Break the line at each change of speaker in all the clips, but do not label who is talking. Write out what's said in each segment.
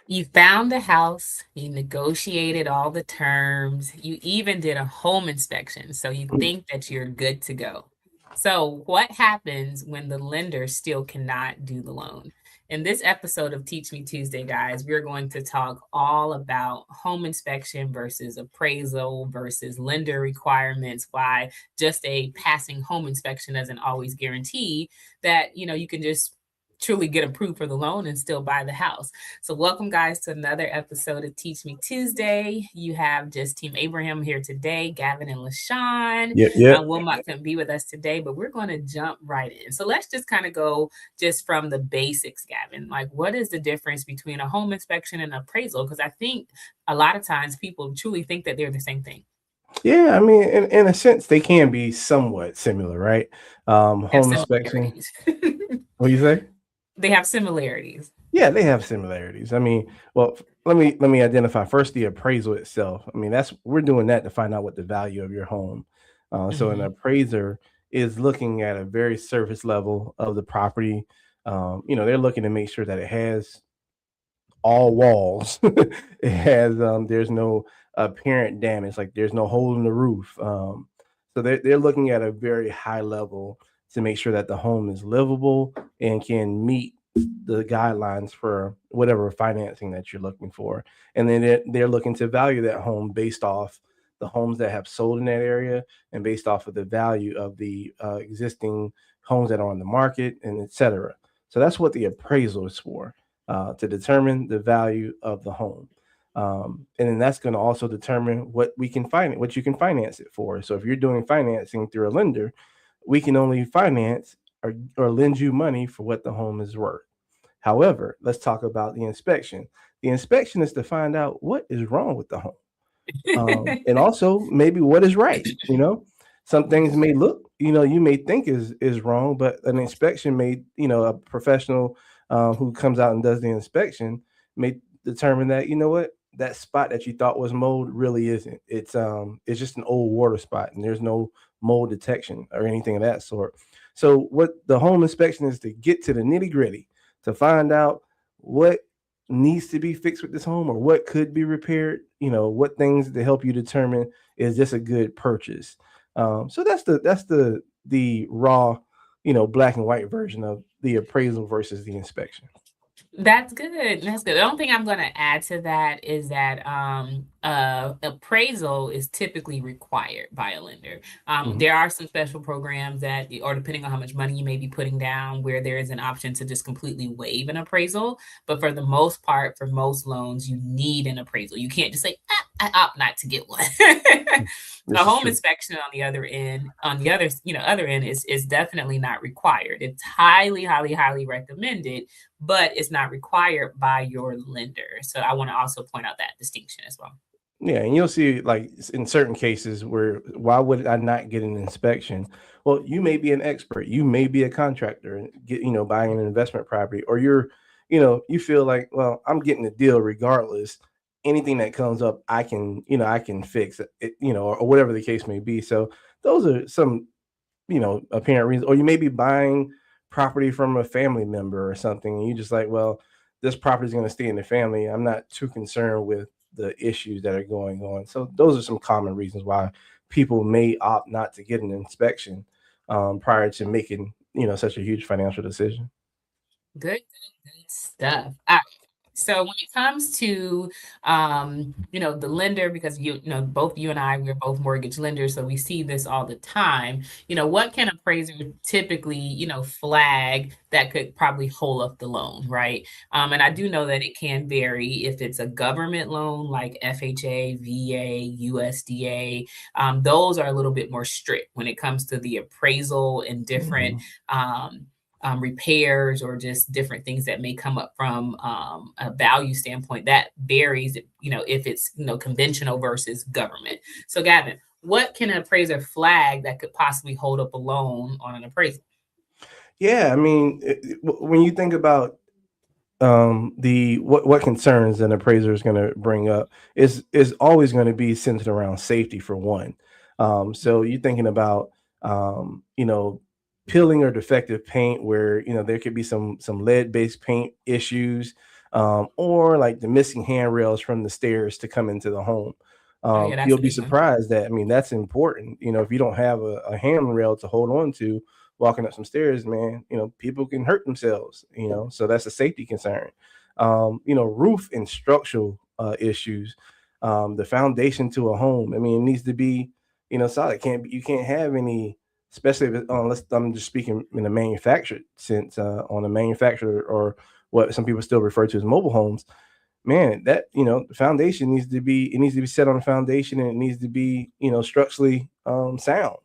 You found the house, you negotiated all the terms, you even did a home inspection, so you think that you're good to go. So, what happens when the lender still cannot do the loan? In this episode of Teach Me Tuesday, guys, we're going to talk all about home inspection versus appraisal versus lender requirements, why just a passing home inspection doesn't always guarantee that, you can just truly get approved for the loan and still buy the house. So, welcome, guys, to another episode of Teach Me Tuesday. You have just Team Abraham here today, Gavin and LaShawn.
Yep, yep.
Wilmot couldn't be with us today, but we're going to jump right in. So, let's just kind of go just from the basics, Gavin. Like, what is the difference between a home inspection and appraisal? Because I think a lot of times people truly think that they're the same thing.
Yeah, I mean, in a sense, they can be somewhat similar, right?
They have
Home inspection.
similarities.
What do you say?
They have similarities.
Yeah, they have similarities. I mean, well, let me identify first the appraisal itself. I mean, that's we're doing that to find out what the value of your home. So an
Mhm.
appraiser is looking at a very surface level of the property. They're looking to make sure that it has all walls. It has there's no apparent damage, like there's no hole in the roof. So they're looking at a very high level to make sure that the home is livable and can meet the guidelines for whatever financing that you're looking for. And then they're looking to value that home based off the homes that have sold in that area and based off of the value of the existing homes that are on the market and etc. So that's what the appraisal is for, to determine the value of the home. And then that's going to also determine what we can finance, what you can finance it for. So if you're doing financing through a lender, we can only finance or lend you money for what the home is worth. However, let's talk about the inspection. The inspection is to find out what is wrong with the home, and also maybe what is right. Some things may look, you may think is wrong, but an inspection may, a professional who comes out and does the inspection may determine that, what, that spot that you thought was mold really isn't. It's just an old water spot, and there's no mold detection or anything of that sort. So what the home inspection is to get to the nitty gritty, to find out what needs to be fixed with this home or what could be repaired, what things to help you determine is this a good purchase. So that's the raw, black and white version of the appraisal versus the inspection.
That's good. That's good. The only thing I'm going to add to that is that appraisal is typically required by a lender.
Hmm.
There are some special programs that, or depending on how much money you may be putting down, where there is an option to just completely waive an appraisal. But for the most part, for most loans, you need an appraisal. You can't just say, I opt not to get one. A
This is
home
true.
inspection on the other end, other end is definitely not required. It's highly, highly, highly recommended, but it's not required by your lender. So I want to also point out that distinction as well.
Yeah, and you'll see, like, in certain cases where why would I not get an inspection? Well, you may be an expert, you may be a contractor and get, buying an investment property, or you feel like, well, I'm getting a deal regardless. Anything that comes up, I can fix it, or whatever the case may be. So those are some, apparent reasons. Or you may be buying property from a family member or something, and you just like, well, this property is going to stay in the family. I'm not too concerned with the issues that are going on. So those are some common reasons why people may opt not to get an inspection, prior to making, such a huge financial decision.
Good, good, good stuff. So when it comes to the lender, because both you and I, we're both mortgage lenders, so we see this all the time. What can appraiser typically, flag that could probably hold up the loan, right? And I do know that it can vary if it's a government loan like FHA, VA, USDA. Those are a little bit more strict when it comes to the appraisal and different
Mhm.
repairs or just different things that may come up from a value standpoint. That varies, if it's conventional versus government. So, Gavin, what can an appraiser flag that could possibly hold up a loan on an appraisal?
Yeah, I mean, when you think about the what concerns an appraiser is going to bring up is always going to be centered around safety for one. So you're thinking about, peeling or defective paint, where there could be some lead based paint issues. or like the missing handrails from the stairs to come into the home.
Oh yeah, that's
You'll
a
be
big one.
surprised that, I mean, that's important. If you don't have a handrail to hold on to walking up some stairs, man, people can hurt themselves. So that's a safety concern. Roof and structural issues, the foundation to a home. I mean, it needs to be, solid. You can't have any, especially if unless I'm just speaking in a manufactured sense, on a manufacturer or what some people still refer to as mobile homes. Man, that the foundation needs to be set on a foundation, and it needs to be structurally sound.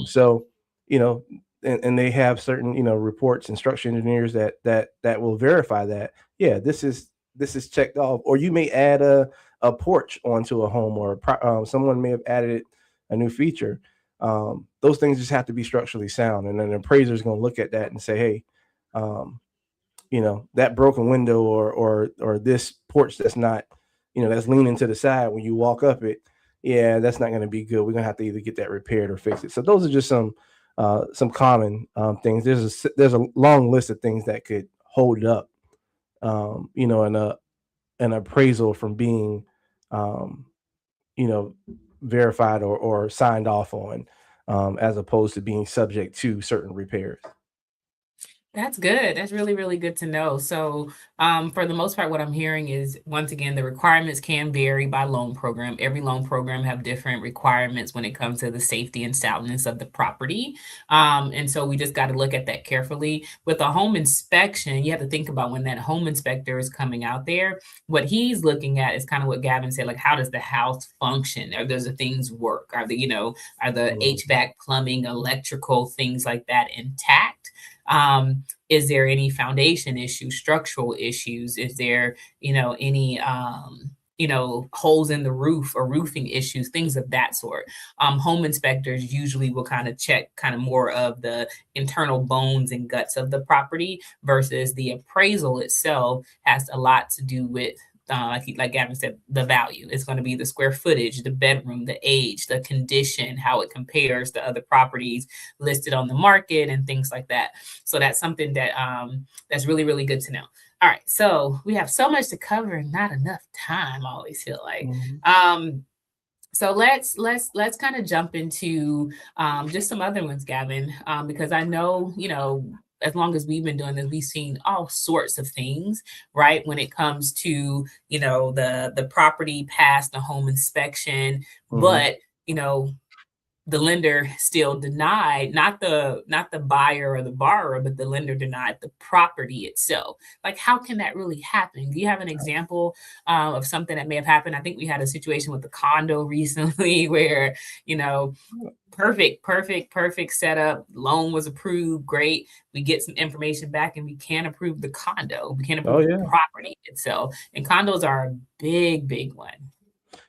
So, you know, and they have certain reports and structural engineers that will verify that. Yeah, this is checked off. Or you may add a porch onto a home, or someone may have added a new feature. Those things just have to be structurally sound, and then an appraiser is going to look at that and say, hey, um, that broken window, or this porch that's not, that's leaning to the side when you walk up it. Yeah, that's not going to be good. We're going to have to either get that repaired or fix it. So those are just some common things. There's a long list of things that could hold up, and an appraisal from being, um, you know verified or signed off on, as opposed to being subject to certain repairs.
That's good. That's really, really good to know. So, for the most part, what I'm hearing is once again, the requirements can vary by loan program. Every loan program have different requirements when it comes to the safety and soundness of the property. And so we just got to look at that carefully. With a home inspection, you have to think about when that home inspector is coming out there, what he's looking at is kind of what Gavin said, like how does the house function? Are those the things work? Are the
Mhm.
HVAC, plumbing, electrical, things like that intact? Is there any foundation issues, structural issues? Is there, any holes in the roof or roofing issues, things of that sort? Home inspectors usually will kind of check kind of more of the internal bones and guts of the property versus the appraisal itself has a lot to do with like Gavin said, the value. It's going to be the square footage, the bedroom, the age, the condition, how it compares to other properties listed on the market, and things like that. So that's something that's really, really good to know. All right, so we have so much to cover and not enough time. I always feel like.
Mhm.
So let's kind of jump into just some other ones, Gavin, because I know as long as we've been doing this, we've seen all sorts of things, right? When it comes to the property past the home inspection,
Mhm.
but you know the lender still denied, not the buyer or the borrower, but the lender denied the property itself. Like, how can that really happen? Do you have an example of something that may have happened? I think we had a situation with the condo recently where, you know, perfect, perfect, perfect setup. Loan was approved. Great. We get some information back and we can't approve the condo. We can't
Oh
approve the
yeah.
property itself. And condos are a big, big one.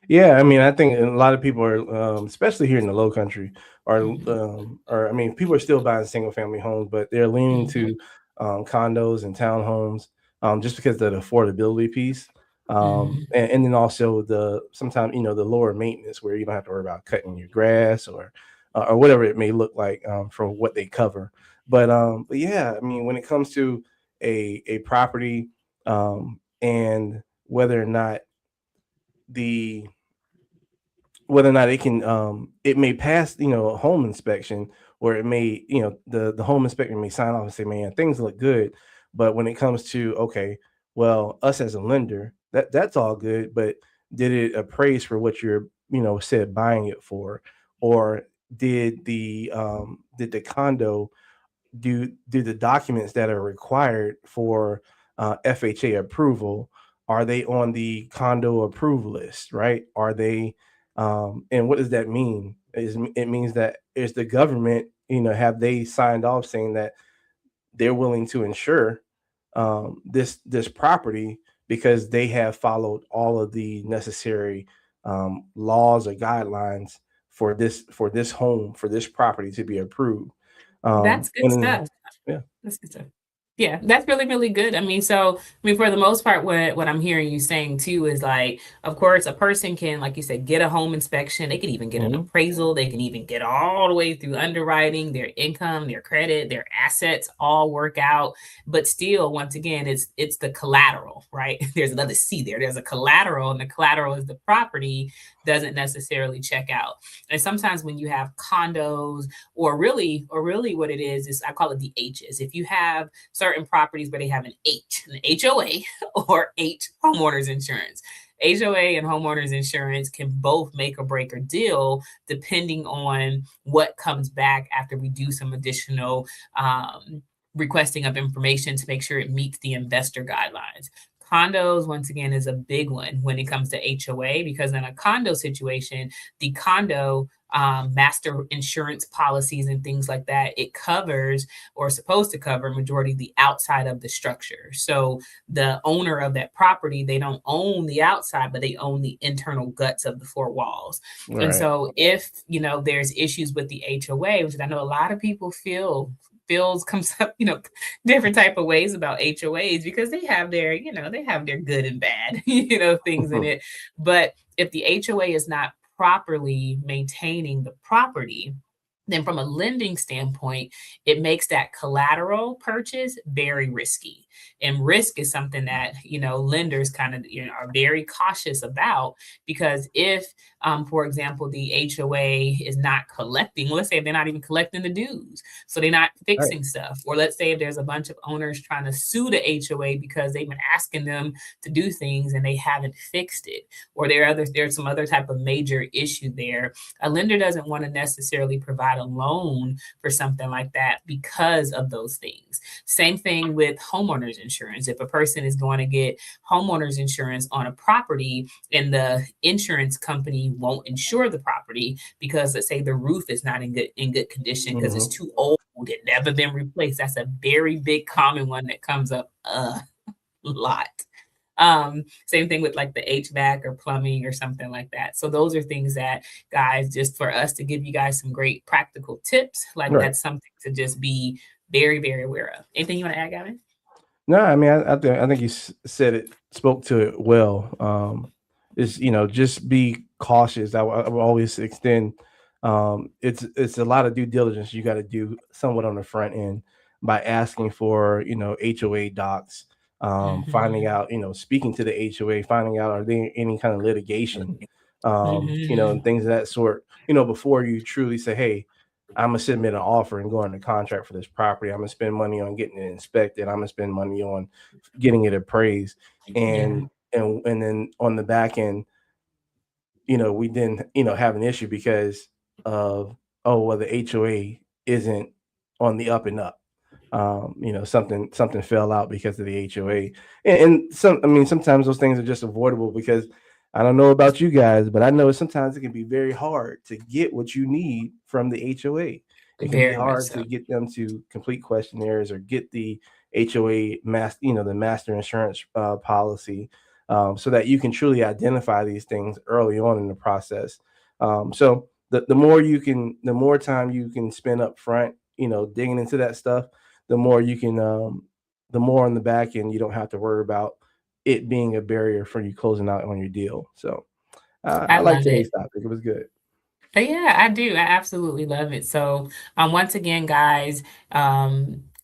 Yeah, I mean, I think a lot of people are, especially here in the Low Country,
Mhm,
I mean, people are still buying single family homes, but they're leaning
mhm,
to condos and townhomes, just because of the affordability piece,
mhm.
and then also the sometimes the lower maintenance, where you don't have to worry about cutting your grass, or whatever it may look like, for what they cover. But yeah, I mean, when it comes to a property, and whether or not the whether or not it may pass a home inspection, or it may the home inspector may sign off and say, man, things look good. But when it comes to, okay, well, us as a lender, that's all good, but did it appraise for what you're said buying it for? Or did the condo do the documents that are required for FHA approval, are they on the condo approved list, right? Are they, and what does that mean? It means that is the government, have they signed off saying that they're willing to insure this property, because they have followed all of the necessary laws or guidelines for this home, for this property to be approved.
That's good
And then,
stuff.
yeah.
That's good stuff. Yeah, that's really, really good. I mean, so I mean, for the most part, what I'm hearing you saying too is like, of course, a person can, like you said, get a home inspection. They can even get an
Mhm.
appraisal. They can even get all the way through underwriting, their income, their credit, their assets all work out. But still, once again, it's the collateral. collateral, right? There's another C there. There's a collateral, and the collateral is the property, doesn't necessarily check out. And sometimes when you have condos, or really what it is I call it the H's. If you have certain properties where they have an HOA or H, homeowners insurance. HOA and homeowners insurance can both make or break a deal depending on what comes back after we do some additional requesting of information to make sure it meets the investor guidelines. Condos, once again, is a big one when it comes to HOA, because in a condo situation, the condo master insurance policies and things like that, it covers, or is supposed to cover, majority of the outside of the structure. So the owner of that property, they don't own the outside, but they own the internal guts of the four walls. And
Right.
so if there's issues with the HOA, which I know a lot of people feels comes up, different type of ways about HOAs, because they have their, they have their good and bad, things in it. But if the HOA is not properly maintaining the property, then from a lending standpoint, it makes that collateral purchase very risky. And risk is something that, lenders kind of are very cautious about, because if, for example, the HOA is not collecting, let's say they're not even collecting the dues, so they're not
Right.
fixing stuff. Or let's say if there's a bunch of owners trying to sue the HOA because they've been asking them to do things and they haven't fixed it, or there's some other type of major issue there. A lender doesn't want to necessarily provide a loan for something like that because of those things. Same thing with homeowners insurance. If a person is going to get homeowners insurance on a property and the insurance company won't insure the property because, let's say, the roof is not in good condition because it's
Hmm.
too old, it never been replaced. That's a very big common one that comes up a lot. Same thing with like the HVAC or plumbing or something like that. So those are things that, guys, just for us to give you guys some great practical tips, like
Right.
that's something to just be very, very aware of. Anything you want to add, Gavin?
No, I mean, I think you said it, spoke to it well. Is just be cautious. I will always extend. It's a lot of due diligence you got to do somewhat on the front end by asking for HOA docs, finding
Mm-hmm.
out speaking to the HOA, finding out are there any kind of litigation, and
Mm-hmm.
things of that sort. Before you truly say, hey, I'm gonna submit an offer and go under contract for this property. I'm gonna spend money on getting it inspected. I'm gonna spend money on getting it appraised,
Yeah.
and then on the back end, we didn't have an issue because of, oh well, the HOA isn't on the up and up. Something fell out because of the HOA, and sometimes those things are just avoidable because I don't know about you guys, but I know sometimes it can be very hard to get what you need from the HOA. It can be
Very much
hard
so.
to get them to complete questionnaires or get the HOA the master insurance policy, so that you can truly identify these things early on in the process. So the more time you can spend up front, digging into that stuff, the more you can, the more on the back end you don't have to worry about it being a barrier for you closing out on your deal. So
I
I like
love
today's
it.
topic. It was good.
But yeah, I do. I absolutely love it. So, once again, guys,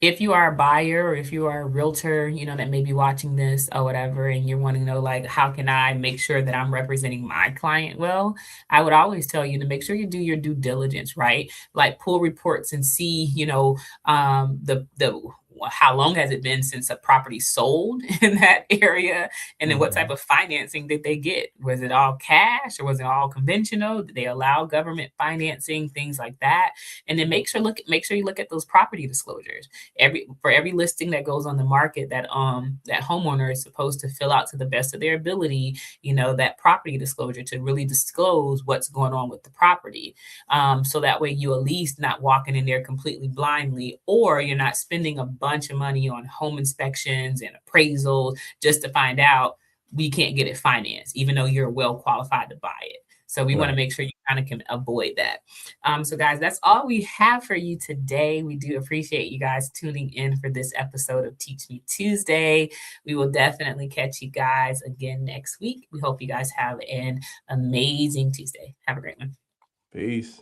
if you are a buyer or if you are a realtor, that may be watching this or whatever, and you're wanting to know, like, how can I make sure that I'm representing my client well? I would always tell you to make sure you do your due diligence, right? Like, pull reports and see, the how long has it been since a property sold in that area, and then what type
Mhm.
of financing did they get? Was it all cash or was it all conventional? Did they allow government financing, things like that? And then make sure you look at those property disclosures. Every listing that goes on the market, that homeowner is supposed to fill out to the best of their ability, that property disclosure, to really disclose what's going on with the property. So that way you at least not walking in there completely blindly, or you're not spending a bunch of money on home inspections and appraisals just to find out we can't get it financed, even though you're well qualified to buy it. So we want to
Right.
make sure you kind of can avoid that. So guys, that's all we have for you today. We do appreciate you guys tuning in for this episode of Teach Me Tuesday. We will definitely catch you guys again next week. We hope you guys have an amazing Tuesday. Have a great one.
Peace.